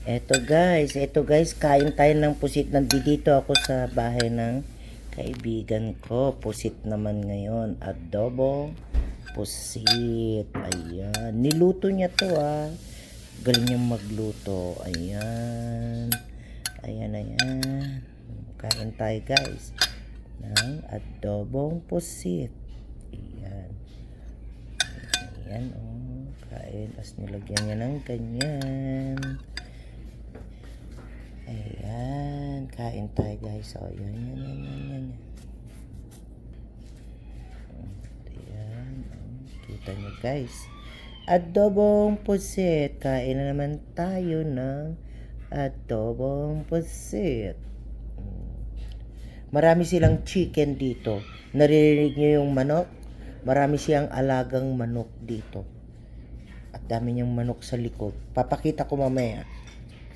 Eto guys, kain tayo ng pusit. Nandito ako sa bahay ng kaibigan ko. Pusit naman ngayon. Adobo, pusit. Ayan. Niluto niya to ah. Galing niyang magluto. Ayan. Ayan. Kain tayo guys. Ng adobong pusit. Ayan. Ayan oh. Kain. As nilagyan niya ng ganyan. Ayan, kain tayo guys. So, yan. Ayan, kita nyo guys. Adobong pusit. Kain na naman tayo ng adobong pusit. Marami silang chicken dito. Naririnig nyo yung manok? Marami siyang alagang manok dito. At dami niyang manok sa likod. Papakita ko mamaya.